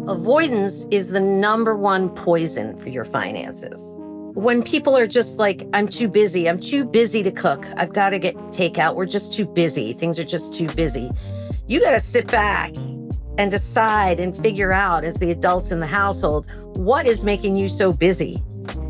Avoidance is the number one poison for your finances. When people are just like, I'm too busy to cook, I've got to get takeout, we're just too busy, things are just too busy. You got to sit back and decide and figure out, as the adults in the household, what is making you so busy?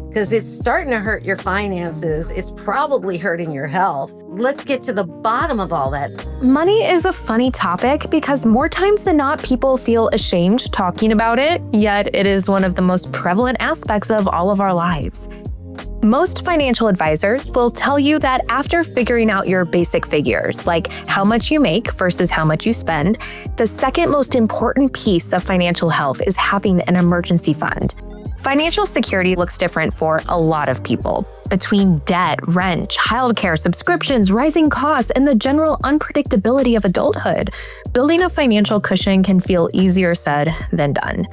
Because it's starting to hurt your finances. It's probably hurting your health. Let's get to the bottom of all that. Money is a funny topic because more times than not, people feel ashamed talking about it, yet it is one of the most prevalent aspects of all of our lives. Most financial advisors will tell you that after figuring out your basic figures, like how much you make versus how much you spend, the second most important piece of financial health is having an emergency fund. Financial security looks different for a lot of people. Between debt, rent, childcare, subscriptions, rising costs, and the general unpredictability of adulthood, building a financial cushion can feel easier said than done.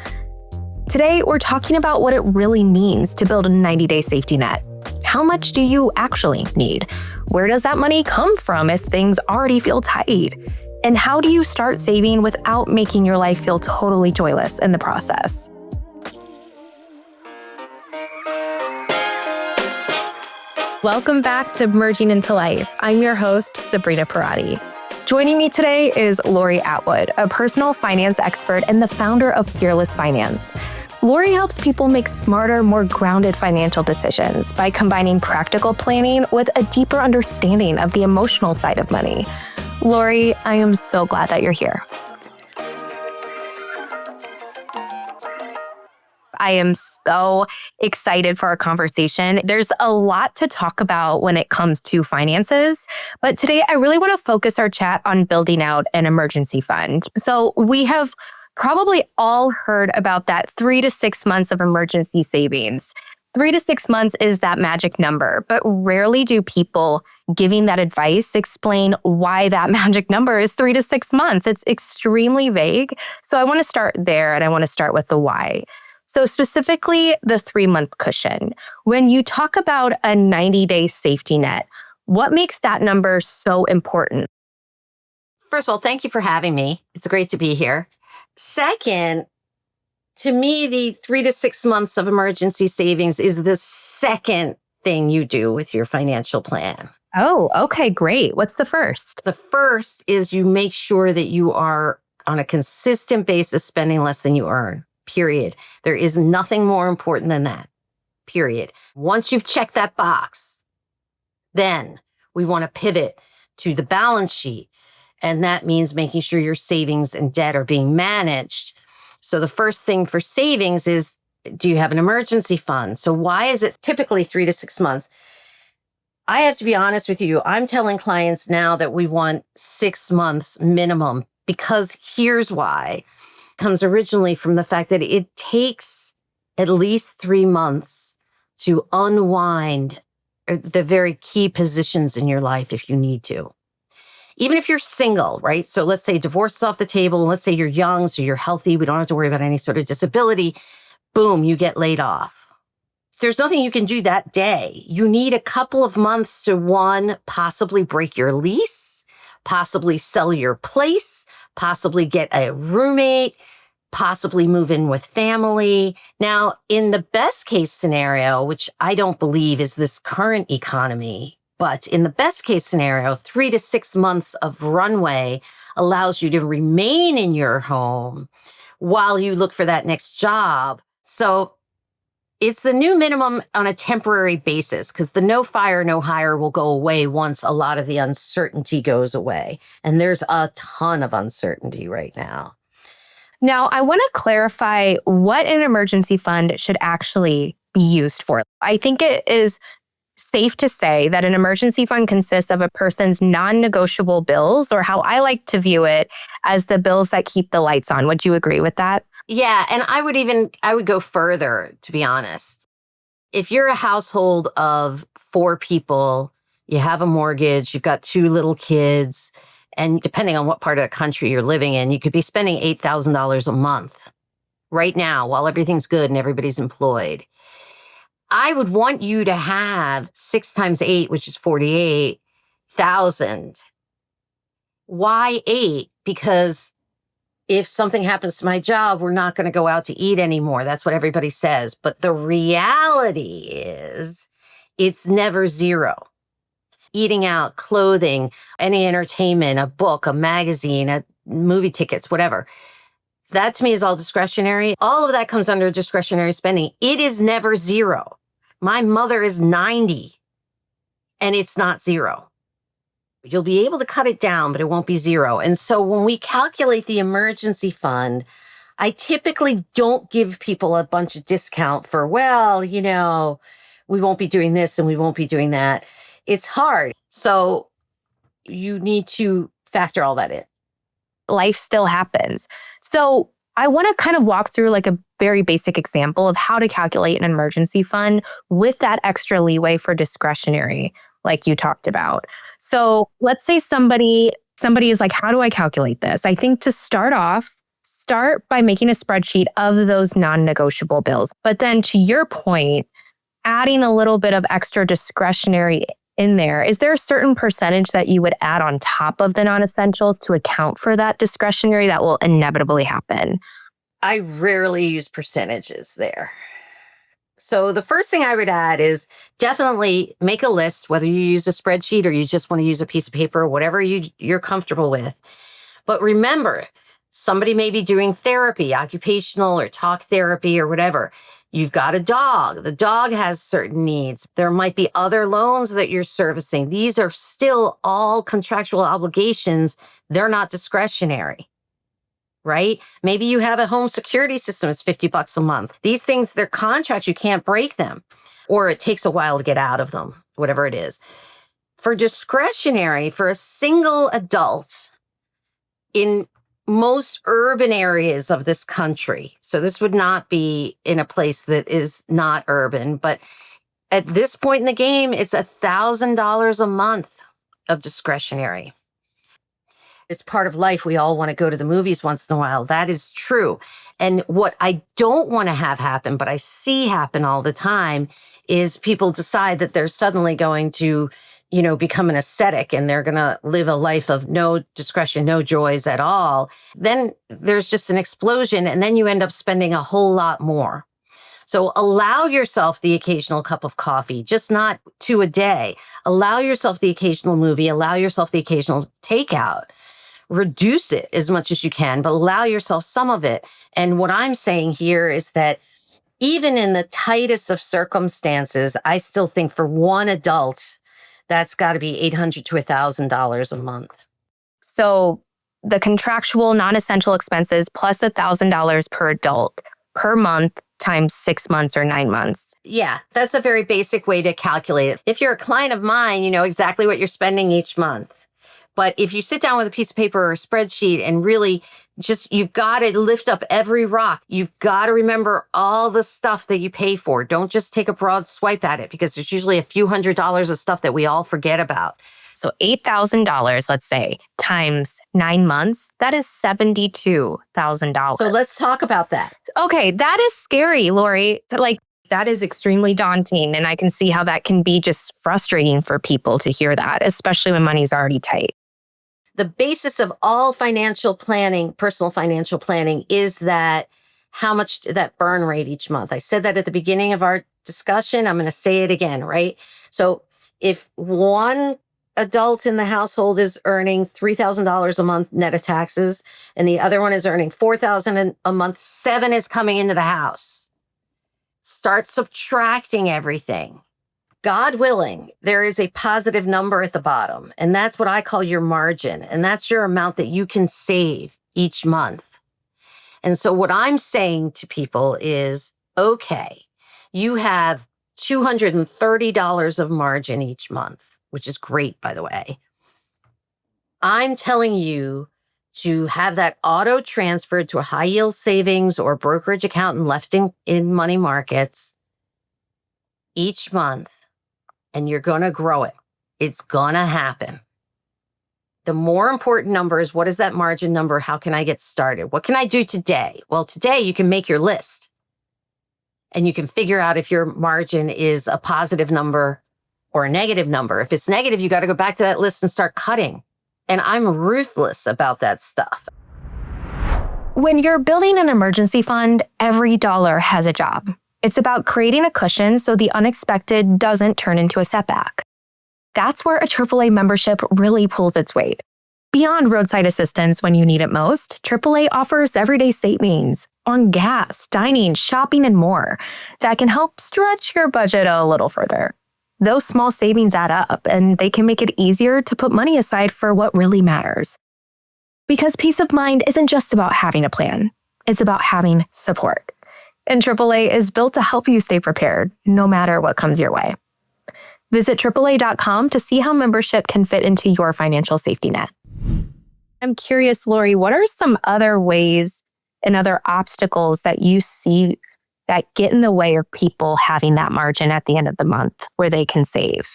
Today, we're talking about what it really means to build a 90-day safety net. How much do you actually need? Where does that money come from if things already feel tight? And how do you start saving without making your life feel totally joyless in the process? Welcome back to Merging into Life. I'm your host, Sabrina Parati. Joining me today is Lori Atwood, a personal finance expert and the founder of Fearless Finance. Lori helps people make smarter, more grounded financial decisions by combining practical planning with a deeper understanding of the emotional side of money. Lori, I am so glad that you're here. I am so excited for our conversation. There's a lot to talk about when it comes to finances, but today I really want to focus our chat on building out an emergency fund. So we have probably all heard about that 3 to 6 months of emergency savings. 3 to 6 months is that magic number, but rarely do people giving that advice explain why that magic number is 3 to 6 months. It's extremely vague. So I want to start there, and I want to start with the why. So specifically, the 3-month cushion. When you talk about a 90-day safety net, what makes that number so important? First of all, thank you for having me. It's great to be here. Second, to me, the 3 to 6 months of emergency savings is the second thing you do with your financial plan. Oh, okay, great. What's the first? The first is you make sure that you are on a consistent basis spending less than you earn. Period. There is nothing more important than that. Period. Once you've checked that box, then we want to pivot to the balance sheet. And that means making sure your savings and debt are being managed. So the first thing for savings is, do you have an emergency fund? So why is it typically 3 to 6 months? I have to be honest with you. I'm telling clients now that we want 6 months minimum, because here's why. Comes originally from the fact that it takes at least 3 months to unwind the very key positions in your life if you need to. Even if you're single, right? So let's say divorce is off the table. And let's say you're young, so you're healthy. We don't have to worry about any sort of disability. Boom, you get laid off. There's nothing you can do that day. You need a couple of months to, one, possibly break your lease, possibly sell your place, possibly get a roommate, possibly move in with family. Now, in the best case scenario, which I don't believe is this current economy, but in the best case scenario, 3 to 6 months of runway allows you to remain in your home while you look for that next job. So it's the new minimum on a temporary basis, because the no fire, no hire will go away once a lot of the uncertainty goes away. And there's a ton of uncertainty right now. Now, I want to clarify what an emergency fund should actually be used for. I think it is safe to say that an emergency fund consists of a person's non-negotiable bills, or how I like to view it as the bills that keep the lights on. Would you agree with that? Yeah, and I would go further, to be honest. If you're a household of 4 people, you have a mortgage, you've got 2 little kids, and depending on what part of the country you're living in, you could be spending $8,000 a month right now while everything's good and everybody's employed. I would want you to have 6 times 8, which is 48,000. Why 8? Because if something happens to my job, we're not going to go out to eat anymore. That's what everybody says. But the reality is it's never zero. Eating out, clothing, any entertainment, a book, a magazine, a movie tickets, whatever. That to me is all discretionary. All of that comes under discretionary spending. It is never zero. My mother is 90 and it's not zero. You'll be able to cut it down, but it won't be zero. And so when we calculate the emergency fund, I typically don't give people a bunch of discount for, well, we won't be doing this and we won't be doing that. It's hard. So you need to factor all that in. Life still happens. So I want to kind of walk through like a very basic example of how to calculate an emergency fund with that extra leeway for discretionary, like you talked about. So let's say somebody is like, how do I calculate this? I think to start by making a spreadsheet of those non-negotiable bills. But then to your point, adding a little bit of extra discretionary in there. Is there a certain percentage that you would add on top of the non-essentials to account for that discretionary that will inevitably happen? I rarely use percentages there. So the first thing I would add is definitely make a list, whether you use a spreadsheet or you just want to use a piece of paper or whatever you're comfortable with. But remember, somebody may be doing therapy, occupational or talk therapy or whatever. You've got a dog. The dog has certain needs. There might be other loans that you're servicing. These are still all contractual obligations. They're not discretionary, right? Maybe you have a home security system. It's $50 a month. These things, they're contracts. You can't break them, or it takes a while to get out of them, whatever it is. For discretionary, for a single adult in most urban areas of this country. So this would not be in a place that is not urban, but at this point in the game, it's $1,000 a month of discretionary. It's part of life. We all want to go to the movies once in a while. That is true. And what I don't want to have happen, but I see happen all the time, is people decide that they're suddenly going to become an ascetic and they're going to live a life of no discretion, no joys at all. Then there's just an explosion and then you end up spending a whole lot more. So allow yourself the occasional cup of coffee, just not 2 a day. Allow yourself the occasional movie, allow yourself the occasional takeout. Reduce it as much as you can, but allow yourself some of it. And what I'm saying here is that even in the tightest of circumstances, I still think for one adult, that's got to be $800 to $1,000 a month. So the contractual non-essential expenses plus $1,000 per adult per month times 6 months or 9 months. Yeah, that's a very basic way to calculate it. If you're a client of mine, you know exactly what you're spending each month. But if you sit down with a piece of paper or a spreadsheet and really you've got to lift up every rock. You've got to remember all the stuff that you pay for. Don't just take a broad swipe at it because there's usually a few $100s of stuff that we all forget about. So $8,000, let's say, times 9 months, that is $72,000. So let's talk about that. Okay, that is scary, Lori. That is extremely daunting. And I can see how that can be just frustrating for people to hear that, especially when money's already tight. The basis of all financial planning, personal financial planning, is that how much that burn rate each month. I said that at the beginning of our discussion. I'm going to say it again, right? So if one adult in the household is earning $3,000 a month net of taxes, and the other one is earning $4,000 a month, 7 is coming into the house. Start subtracting everything. God willing, there is a positive number at the bottom, and that's what I call your margin, and that's your amount that you can save each month. And so what I'm saying to people is, okay, you have $230 of margin each month, which is great, by the way. I'm telling you to have that auto transferred to a high yield savings or brokerage account and left in money markets each month. And you're going to grow it. It's going to happen. The more important number is, what is that margin number? How can I get started? What can I do today? Well, today you can make your list and you can figure out if your margin is a positive number or a negative number. If it's negative, you got to go back to that list and start cutting. And I'm ruthless about that stuff. When you're building an emergency fund, every dollar has a job. It's about creating a cushion so the unexpected doesn't turn into a setback. That's where a AAA membership really pulls its weight. Beyond roadside assistance when you need it most, AAA offers everyday savings on gas, dining, shopping, and more that can help stretch your budget a little further. Those small savings add up, and they can make it easier to put money aside for what really matters. Because peace of mind isn't just about having a plan, it's about having support. And AAA is built to help you stay prepared, no matter what comes your way. Visit AAA.com to see how membership can fit into your financial safety net. I'm curious, Lori, what are some other ways and other obstacles that you see that get in the way of people having that margin at the end of the month where they can save?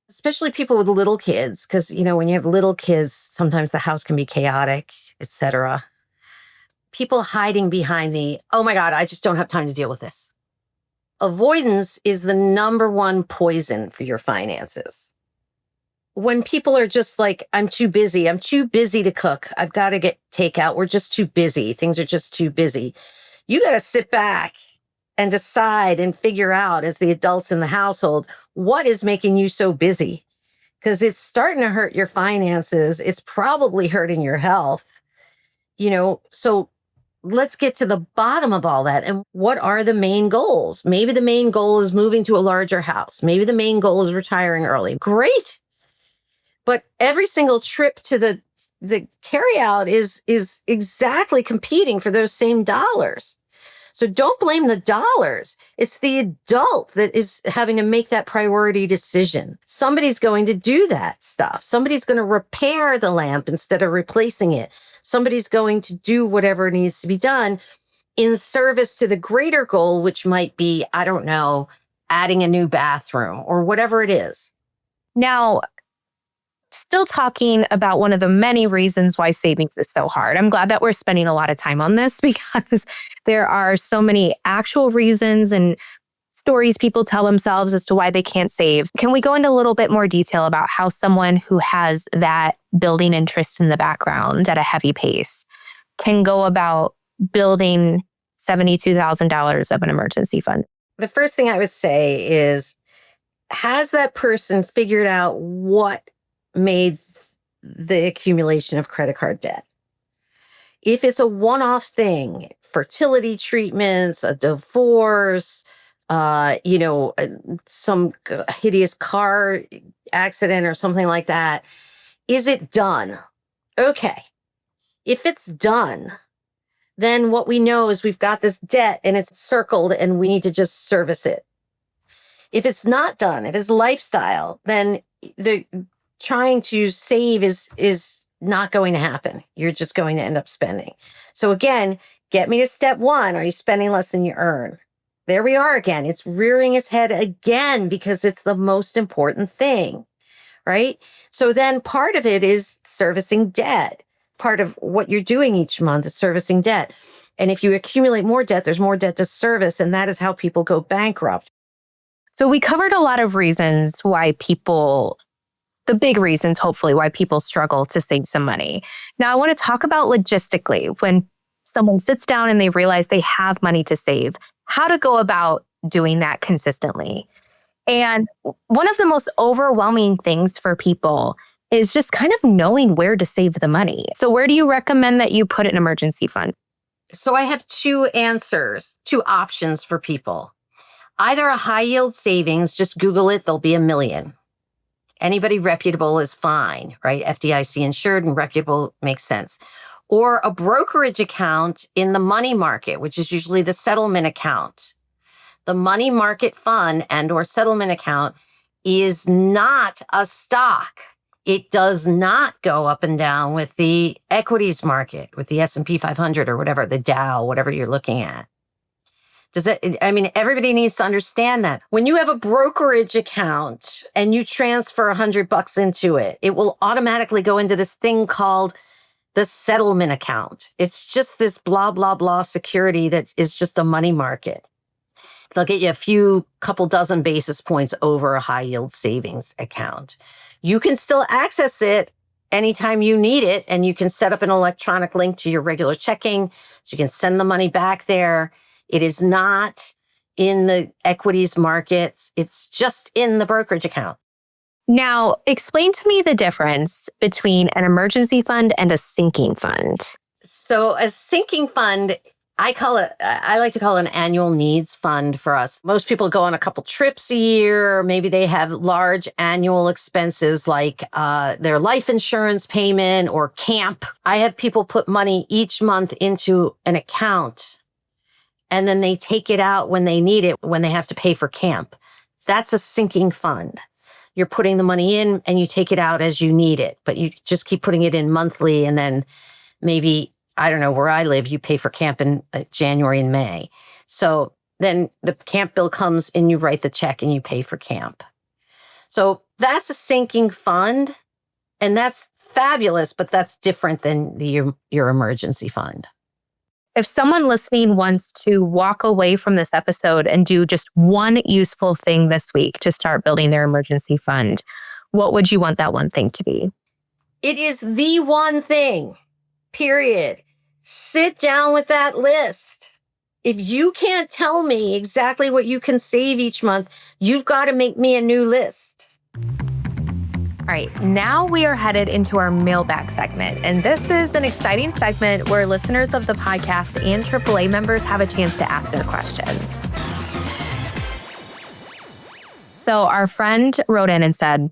Especially people with little kids, because, when you have little kids, sometimes the house can be chaotic, etc. People hiding behind oh my God, I just don't have time to deal with this. Avoidance is the number one poison for your finances. When people are just like, I'm too busy to cook. I've got to get takeout. We're just too busy. Things are just too busy. You got to sit back and decide and figure out, as the adults in the household, what is making you so busy? Because it's starting to hurt your finances. It's probably hurting your health. So let's get to the bottom of all that. And what are the main goals? Maybe the main goal is moving to a larger house. Maybe the main goal is retiring early. Great. But every single trip to the carryout is exactly competing for those same dollars. So don't blame the dollars. It's the adult that is having to make that priority decision. Somebody's going to do that stuff. Somebody's going to repair the lamp instead of replacing it. Somebody's going to do whatever needs to be done in service to the greater goal, which might be, I don't know, adding a new bathroom or whatever it is. Now, still talking about one of the many reasons why savings is so hard. I'm glad that we're spending a lot of time on this because there are so many actual reasons and stories people tell themselves as to why they can't save. Can we go into a little bit more detail about how someone who has that building interest in the background at a heavy pace can go about building $72,000 of an emergency fund? The first thing I would say is, has that person figured out what made the accumulation of credit card debt? If it's a one-off thing, fertility treatments, a divorce, some hideous car accident or something like that, is it done? Okay. If it's done, then what we know is we've got this debt and it's circled and we need to just service it. If it's not done, if it's lifestyle, then the trying to save is not going to happen. You're just going to end up spending. So again, get me to step one. Are you spending less than you earn? There we are again. It's rearing its head again because it's the most important thing, right? So then part of it is servicing debt. Part of what you're doing each month is servicing debt. And if you accumulate more debt, there's more debt to service. And that is how people go bankrupt. So we covered a lot of reasons why the big reasons, hopefully, why people struggle to save some money. Now, I want to talk about logistically, when someone sits down and they realize they have money to save, how to go about doing that consistently. And one of the most overwhelming things for people is just kind of knowing where to save the money. So where do you recommend that you put an emergency fund? So I have two options for people. Either a high yield savings, just Google it, there'll be 1 million. Anybody reputable is fine, right? FDIC insured and reputable makes sense. Or a brokerage account in the money market, which is usually the settlement account. The money market fund and or settlement account is not a stock. It does not go up and down with the equities market, with the S&P 500 or whatever, the Dow, whatever you're looking at. Everybody needs to understand that. When you have a brokerage account and you transfer $100 into it, it will automatically go into this thing called the settlement account. It's just this blah, blah, blah security that is just a money market. They'll get you couple dozen basis points over a high yield savings account. You can still access it anytime you need it, and you can set up an electronic link to your regular checking so you can send the money back there. It is not in the equities markets. It's just in the brokerage account. Now, explain to me the difference between an emergency fund and a sinking fund. So a sinking fund, I like to call it an annual needs fund for us. Most people go on a couple trips a year. Maybe they have large annual expenses like their life insurance payment or camp. I have people put money each month into an account, and then they take it out when they need it, when they have to pay for camp. That's a sinking fund. You're putting the money in and you take it out as you need it, but you just keep putting it in monthly, and then maybe, I don't know, where I live, you pay for camp in January and May. So then the camp bill comes and you write the check and you pay for camp. So that's a sinking fund, and that's fabulous, but that's different than your emergency fund. If someone listening wants to walk away from this episode and do just one useful thing this week to start building their emergency fund, what would you want that one thing to be? It is the one thing, period. Sit down with that list. If you can't tell me exactly what you can save each month, you've got to make me a new list. All right, now we are headed into our mailbag segment. And this is an exciting segment where listeners of the podcast and AAA members have a chance to ask their questions. So our friend wrote in and said,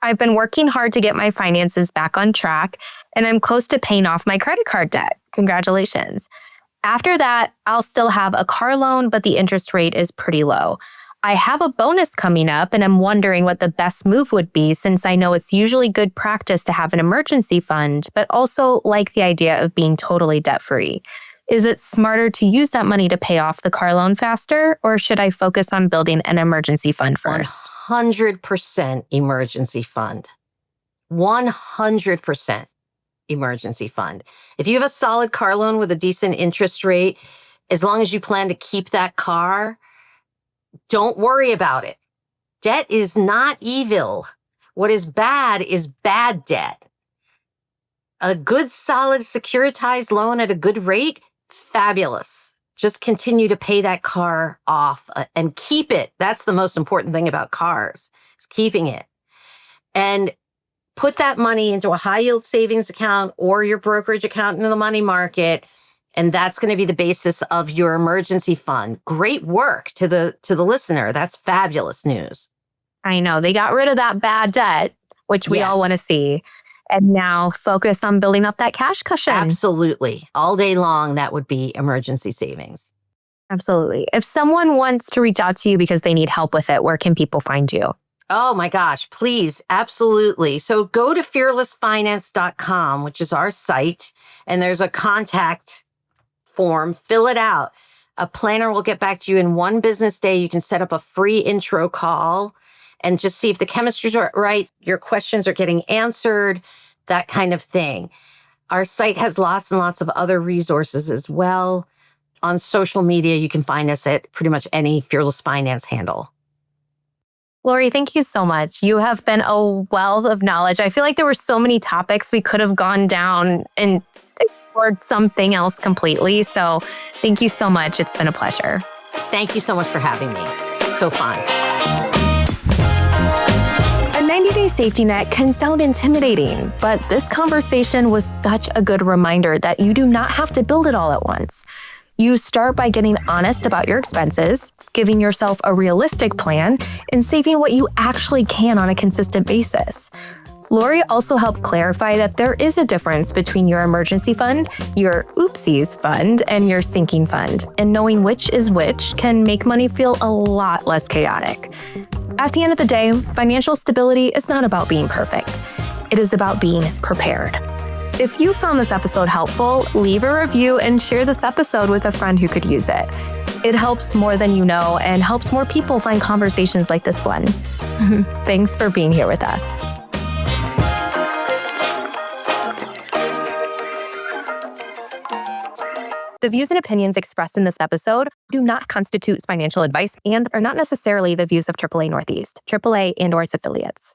I've been working hard to get my finances back on track, and I'm close to paying off my credit card debt. Congratulations. After that, I'll still have a car loan, but the interest rate is pretty low. I have a bonus coming up, and I'm wondering what the best move would be, since I know it's usually good practice to have an emergency fund, but also like the idea of being totally debt-free. Is it smarter to use that money to pay off the car loan faster, or should I focus on building an emergency fund first? 100% emergency fund. 100% emergency fund. If you have a solid car loan with a decent interest rate, as long as you plan to keep that car, don't worry about it. Debt is not evil. What is bad debt. A good, solid, securitized loan at a good rate, fabulous. Just continue to pay that car off and keep it. That's the most important thing about cars, is keeping it. And put that money into a high yield savings account or your brokerage account in the money market. And that's going to be the basis of your emergency fund. Great work to the listener. That's fabulous news. I know. They got rid of that bad debt, which we all want to see. And now focus on building up that cash cushion. Absolutely. All day long, that would be emergency savings. Absolutely. If someone wants to reach out to you because they need help with it, where can people find you? Oh my gosh, please. Absolutely. So go to fearlessfinance.com, which is our site, and there's a contact form. Fill it out. A planner will get back to you in one business day. You can set up a free intro call and just see if the chemistry's right, your questions are getting answered, that kind of thing. Our site has lots and lots of other resources as well. On social media, you can find us at pretty much any Fearless Finance handle. Lori, thank you so much. You have been a wealth of knowledge. I feel like there were so many topics we could have gone down and explored something else completely. So thank you so much. It's been a pleasure. Thank you so much for having me. It's so fun. A 90-day safety net can sound intimidating, but this conversation was such a good reminder that you do not have to build it all at once. You start by getting honest about your expenses, giving yourself a realistic plan, and saving what you actually can on a consistent basis. Lori also helped clarify that there is a difference between your emergency fund, your oopsies fund, and your sinking fund, and knowing which is which can make money feel a lot less chaotic. At the end of the day, financial stability is not about being perfect. It is about being prepared. If you found this episode helpful, leave a review and share this episode with a friend who could use it. It helps more than you know and helps more people find conversations like this one. Thanks for being here with us. The views and opinions expressed in this episode do not constitute financial advice and are not necessarily the views of AAA Northeast, AAA, and/or its affiliates.